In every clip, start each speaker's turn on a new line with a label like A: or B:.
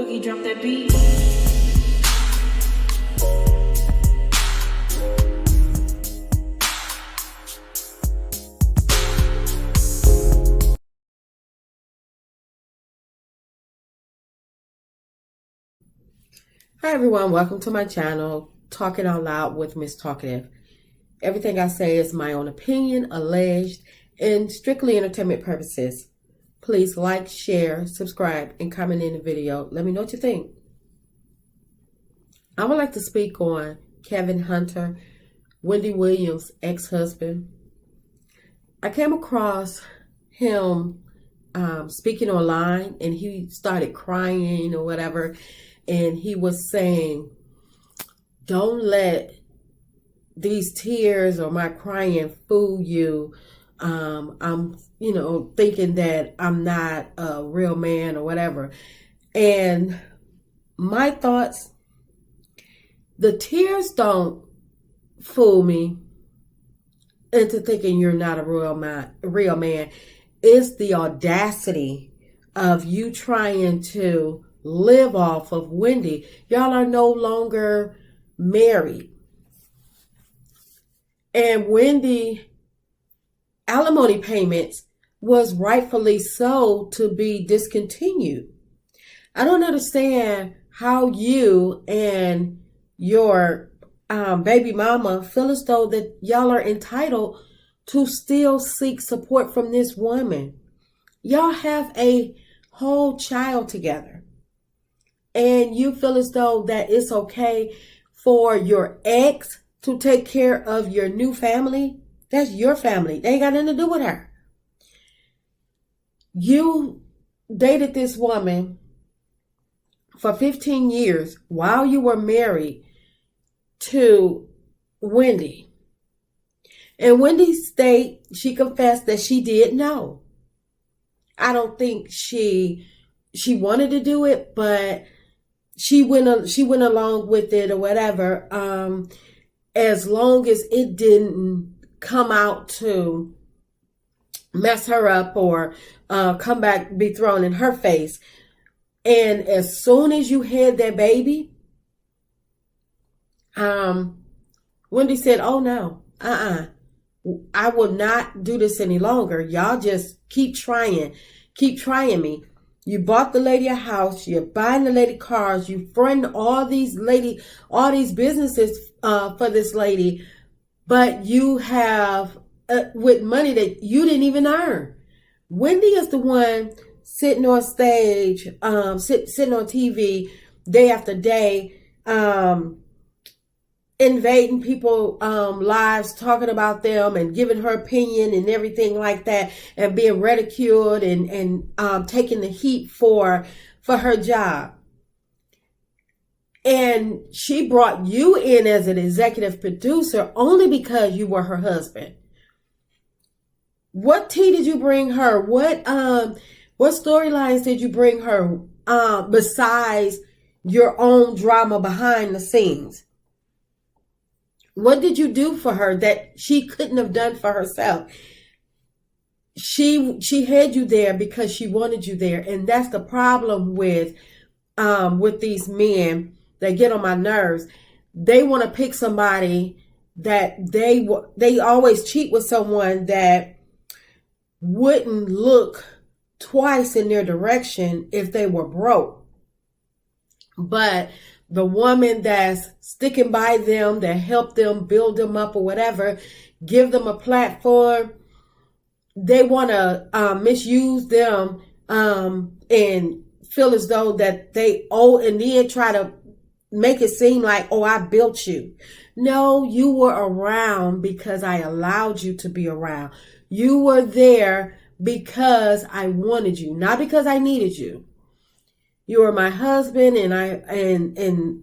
A: Boogie, drop that beat.
B: Hi everyone, welcome to my channel, Talking Out Loud with Miss Talkative. Everything I say is my own opinion, alleged, and strictly entertainment purposes. Please like, share, subscribe, and comment in the video. Let me know what you think. I would like to speak on Kevin Hunter, Wendy Williams' ex-husband. I came across him speaking online, and he started crying or whatever. And he was saying, don't let these tears or my crying fool you. I'm, thinking that I'm not a real man or whatever. And my thoughts, the tears don't fool me into thinking you're not a real man. It's the audacity of you trying to live off of Wendy. Y'all are no longer married. And Wendy alimony payments was rightfully so to be discontinued. I don't understand how you and your baby mama feel as though that y'all are entitled to still seek support from this woman. Y'all have a whole child together. And you feel as though that it's okay for your ex to take care of your new family. That's your family. They ain't got nothing to do with her. You dated this woman for 15 years while you were married to Wendy. And Wendy she confessed that she did know. I don't think she wanted to do it, but she went along with it or whatever, as long as it didn't come out to mess her up or come back, be thrown in her face. And as soon as you had that baby, Wendy said, oh no, I will not do this any longer. Y'all just keep trying me. You bought the lady a house. You're buying the lady cars. You fund all these businesses for this lady, but you have with money that you didn't even earn. Wendy is the one sitting on stage, sitting on TV day after day, invading people's lives, talking about them and giving her opinion and everything like that, and being ridiculed and taking the heat for her job. And she brought you in as an executive producer only because you were her husband. What tea did you bring her? What storylines did you bring her besides your own drama behind the scenes? What did you do for her that she couldn't have done for herself? She had you there because she wanted you there. And that's the problem with these men that get on my nerves. They want to pick somebody that they always cheat with someone that wouldn't look twice in their direction if they were broke. But the woman that's sticking by them, that helped them, build them up or whatever, give them a platform, they want to misuse them and feel as though that they owe, and then try to make it seem like, oh, I built you. No, you were around because I allowed you to be around. You were there because I wanted you, not because I needed you. You are my husband, and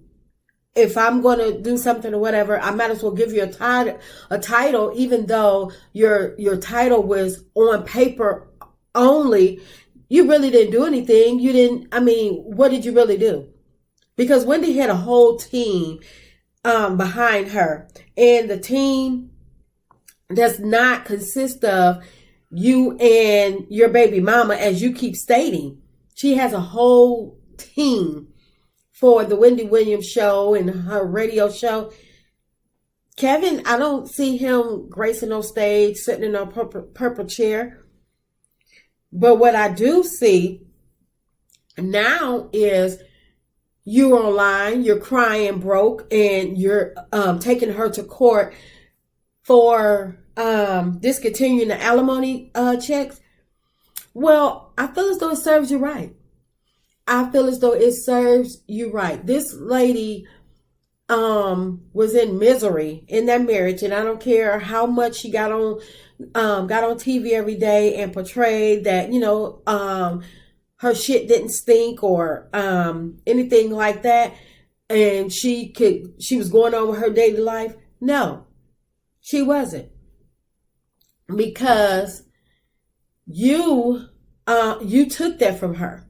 B: if I'm going to do something or whatever, I might as well give you a title, even though your title was on paper only. You really didn't do anything. What did you really do? Because Wendy had a whole team behind her, and the team does not consist of you and your baby mama, as you keep stating. She has a whole team for the Wendy Williams show and her radio show. Kevin, I don't see him gracing no stage, sitting in a purple chair. But what I do see now is you're online, you're crying broke, and you're taking her to court for discontinuing the alimony checks. Well, I feel as though it serves you right. I feel as though it serves you right. This lady was in misery in that marriage, and I don't care how much she got on TV every day and portrayed that, her shit didn't stink or anything like that, and she was going on with her daily life. No, she wasn't, because you took that from her.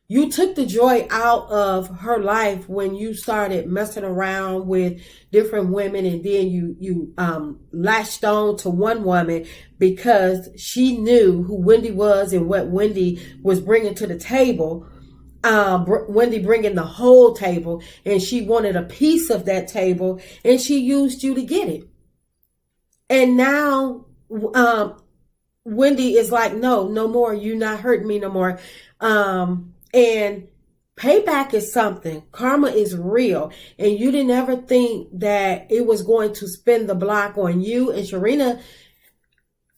B: You took the joy out of her life when you started messing around with different women, and then you latched on to one woman because she knew who Wendy was and what Wendy was bringing to the table. Wendy bringing the whole table, and she wanted a piece of that table, and she used you to get it. And now Wendy is like, no more. You're not hurting me no more. And payback is something. Karma is real. And you didn't ever think that it was going to spin the block on you. And Sharina,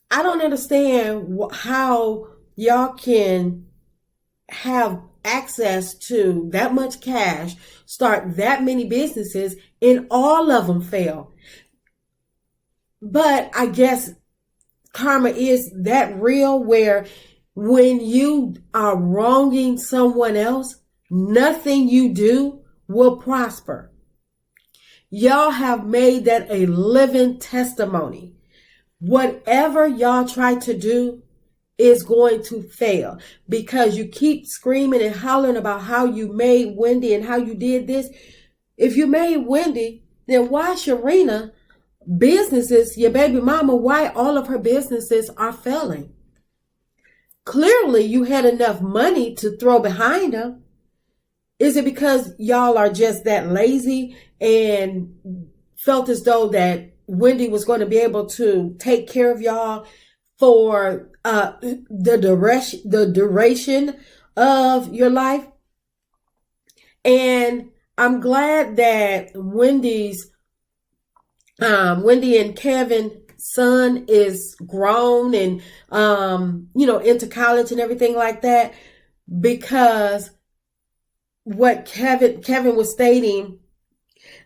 B: I don't understand how y'all can have access to that much cash, start that many businesses, and all of them fail. But I guess karma is that real, where when you are wronging someone else, nothing you do will prosper. Y'all have made that a living testimony. Whatever y'all try to do is going to fail, because you keep screaming and hollering about how you made Wendy and how you did this. If you made Wendy, then why Sharina businesses, your baby mama, why all of her businesses are failing? Clearly, you had enough money to throw behind them. Is it because y'all are just that lazy and felt as though that Wendy was going to be able to take care of y'all for the duration of your life? And I'm glad that Wendy and Kevin son is grown and into college and everything like that, because what Kevin was stating,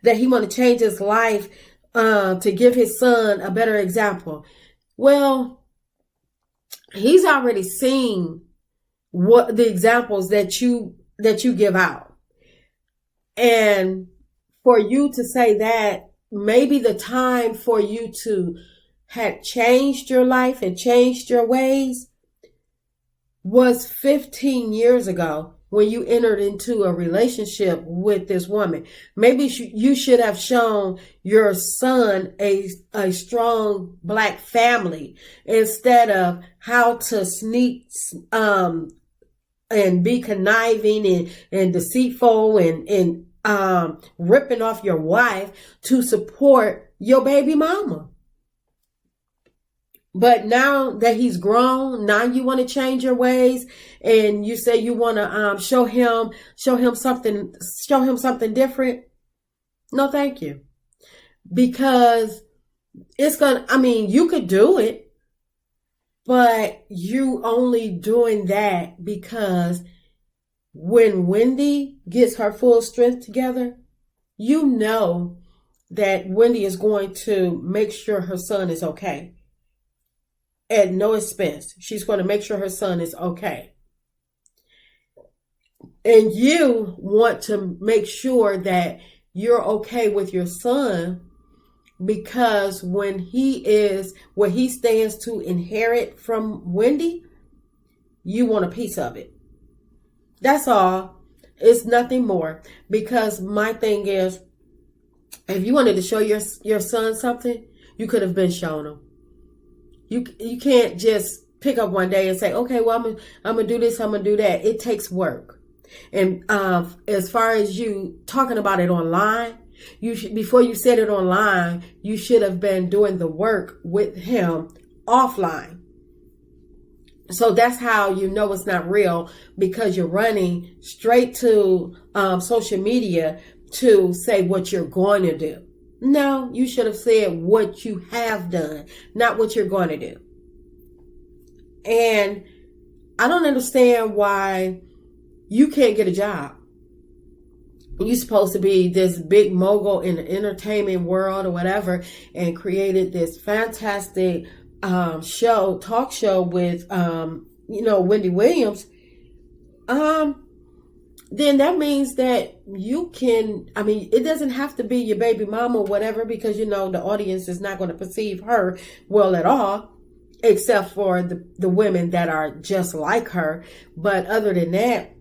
B: that he want to change his life to give his son a better example. Well, he's already seen what the examples that you give out, and for you to say that maybe the time for you to had changed your life and changed your ways was 15 years ago when you entered into a relationship with this woman. Maybe you should have shown your son a strong Black family instead of how to sneak and be conniving and deceitful and ripping off your wife to support your baby mama. But now that he's grown, now you want to change your ways, and you say you want to show him something different. No, thank you. Because you could do it, but you only doing that because when Wendy gets her full strength together, you know that Wendy is going to make sure her son is okay. At no expense. She's going to make sure her son is okay. And you want to make sure that you're okay with your son, because when he stands to inherit from Wendy, you want a piece of it. That's all. It's nothing more. Because my thing is, if you wanted to show your son something, you could have been shown him. You can't just pick up one day and say, okay, well, I'm gonna do this, I'm gonna do that. It takes work. And as far as you talking about it online, you should, before you said it online, you should have been doing the work with him offline. So that's how you know it's not real, because you're running straight to social media to say what you're going to do. No, you should have said what you have done, not what you're going to do. And I don't understand why you can't get a job. You're supposed to be this big mogul in the entertainment world or whatever, and created this fantastic talk show with, Wendy Williams. Then that means that you can, it doesn't have to be your baby mama or whatever, because, the audience is not going to perceive her well at all, except for the women that are just like her. But other than that,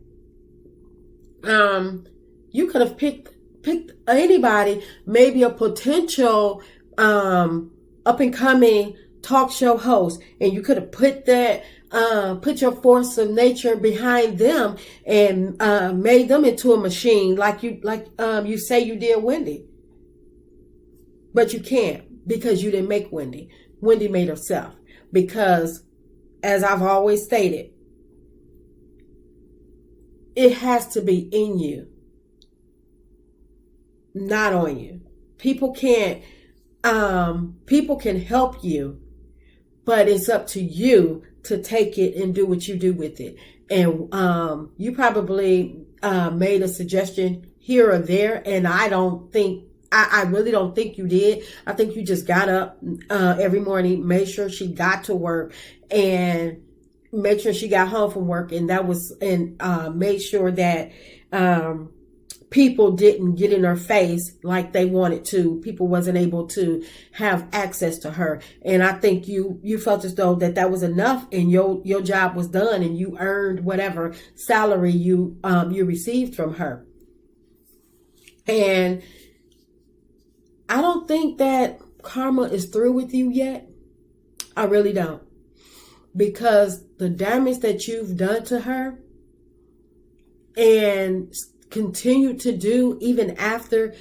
B: you could have picked anybody, maybe a potential up and coming talk show host, and you could have put your force of nature behind them and made them into a machine like you say you did Wendy. But you can't, because you didn't make Wendy. Wendy made herself, because, as I've always stated, it has to be in you, not on you. People can help you, but it's up to you to take it and do what you do with it. And you probably made a suggestion here or there, and I really don't think you did. I think you just got up every morning, made sure she got to work, and made sure she got home from work, and made sure that people didn't get in her face like they wanted to. People wasn't able to have access to her. And I think you felt as though that was enough, and your job was done, and you earned whatever salary you received from her. And I don't think that karma is through with you yet. I really don't. Because the damage that you've done to her and continue to do even after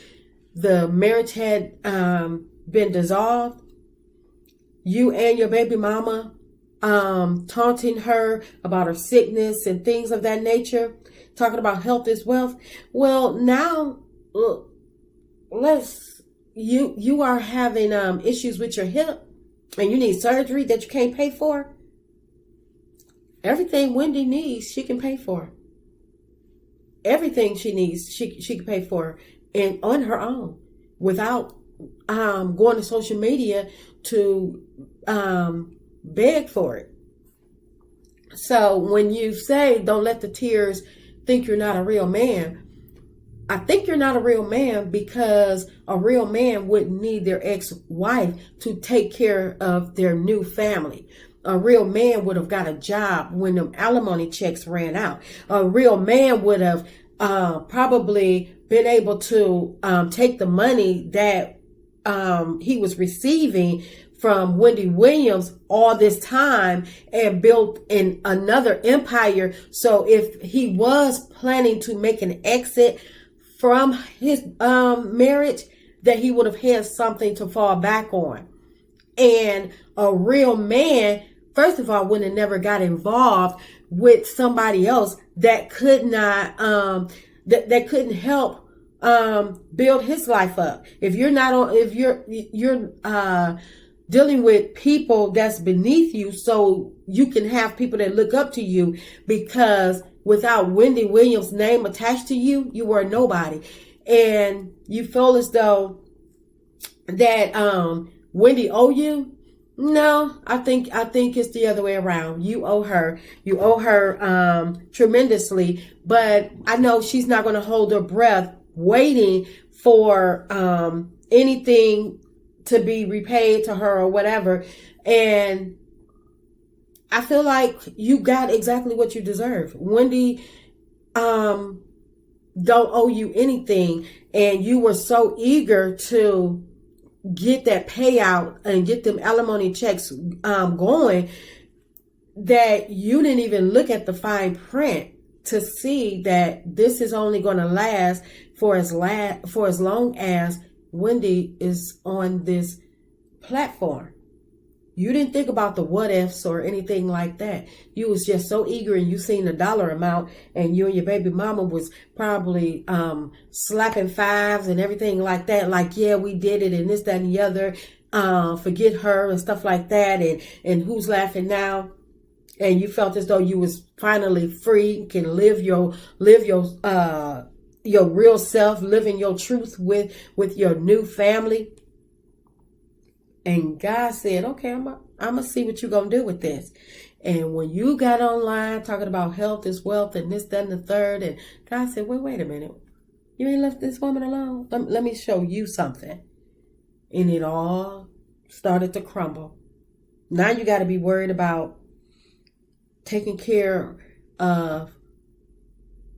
B: the marriage had been dissolved, you and your baby mama taunting her about her sickness and things of that nature, talking about health is wealth. Well, now you are having issues with your hip, and you need surgery that you can't pay for. Everything Wendy needs, she can pay for. Everything she needs, she can pay for, and on her own, without going to social media to beg for it. So when you say, don't let the tears think you're not a real man, I think you're not a real man, because a real man wouldn't need their ex-wife to take care of their new family. A real man would have got a job when them alimony checks ran out. A real man would have probably been able to take the money that he was receiving from Wendy Williams all this time and built another empire. So if he was planning to make an exit from his marriage, that he would have had something to fall back on. And a real man, first of all, would have never got involved with somebody else that could not, that couldn't help build his life up. If you're dealing with people that's beneath you, so you can have people that look up to you, because without Wendy Williams' name attached to you, you were nobody. And you feel as though that Wendy owe you. No, I think it's the other way around. You owe her. You owe her tremendously. But I know she's not going to hold her breath waiting for anything to be repaid to her or whatever. And I feel like you got exactly what you deserve. Wendy don't owe you anything, and you were so eager to get that payout and get them alimony checks going that you didn't even look at the fine print to see that this is only going to last for as long as Wendy is on this platform. You didn't think about the what ifs or anything like that. You was just so eager, and you seen the dollar amount, and you and your baby mama was probably slapping fives and everything like that. Like, yeah, we did it, and this, that, and the other. Forget her and stuff like that. And who's laughing now? And you felt as though you was finally free, can live your real self, living your truth with your new family. And God said, okay, I'm gonna see what you're gonna do with this. And when you got online talking about health is wealth and this, that, and the third, and God said, wait a minute. You ain't left this woman alone. Let me show you something. And it all started to crumble. Now you got to be worried about taking care of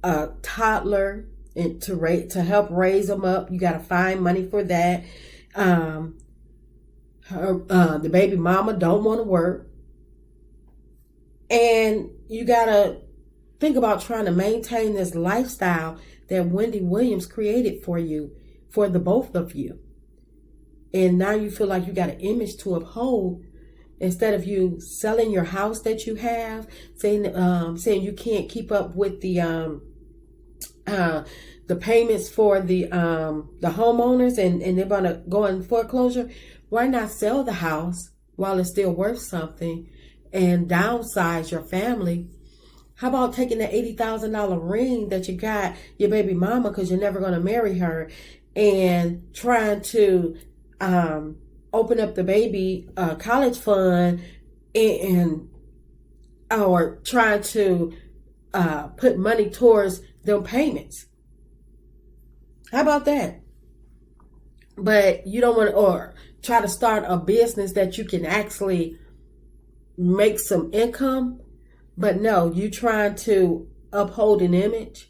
B: a toddler and to help raise them up. You got to find money for that. The baby mama don't want to work. And you got to think about trying to maintain this lifestyle that Wendy Williams created for you, for the both of you. And now you feel like you got an image to uphold, instead of you selling your house that you have, saying you can't keep up with the payments for the homeowners, and they're gonna go in foreclosure. Why not sell the house while it's still worth something and downsize your family? How about taking the $80,000 ring that you got your baby mama, because you're never going to marry her, and trying to open up the baby college fund, or trying to put money towards them payments? How about that? But you don't want to, or try to start a business that you can actually make some income. But no, you trying to uphold an image,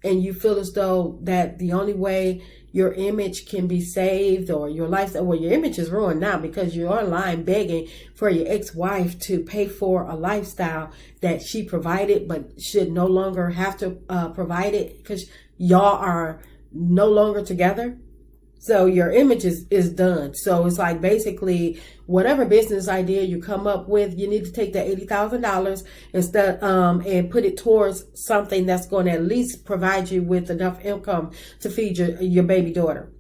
B: and you feel as though that the only way your image can be saved, or your lifestyle, well, your image is ruined now because you're online begging for your ex-wife to pay for a lifestyle that she provided, but should no longer have to provide it because y'all are no longer together. So your image is done. So it's like, basically, whatever business idea you come up with, you need to take the $80,000 instead and put it towards something that's going to at least provide you with enough income to feed your baby daughter.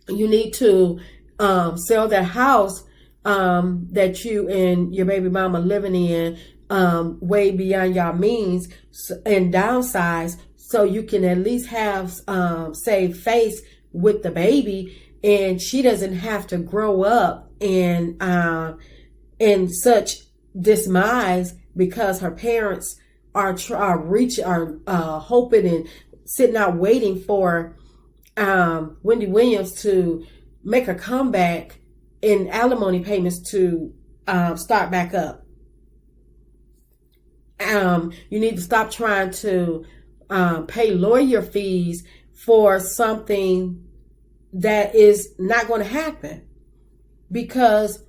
B: You need to sell that house that you and your baby mama living in way beyond your means, and downsize, so you can at least have save face with the baby, and she doesn't have to grow up in such dismise because her parents are hoping and sitting out waiting for Wendy Williams to make a comeback in alimony payments to start back up. You need to stop trying to pay lawyer fees for something that is not going to happen, because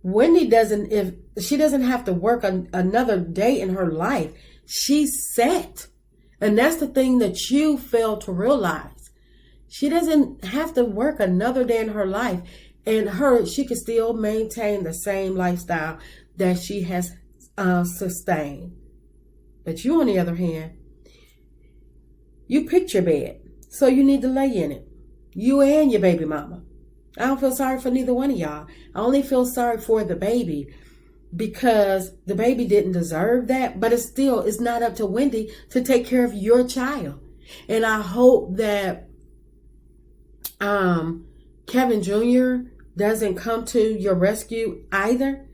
B: Wendy doesn't have to work another day in her life. She's set. And that's the thing that you fail to realize. She doesn't have to work another day in her life, and she can still maintain the same lifestyle that she has sustained. But you, on the other hand, you picked your bed, so you need to lay in it. You and your baby mama. I don't feel sorry for neither one of y'all. I only feel sorry for the baby, because the baby didn't deserve that. But it's not up to Wendy to take care of your child. And I hope that Kevin Jr. doesn't come to your rescue either,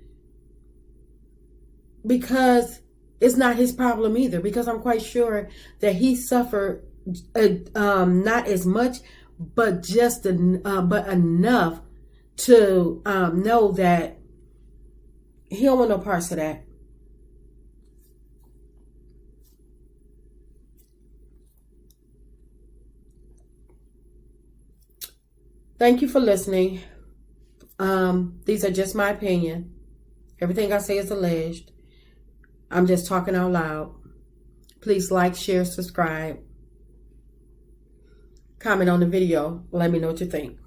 B: because it's not his problem either, because I'm quite sure that he suffered not as much, but just but enough to know that he don't want no parts of that. Thank you for listening. These are just my opinion. Everything I say is alleged. I'm just talking out loud. Please like, share, subscribe, comment on the video. Let me know what you think.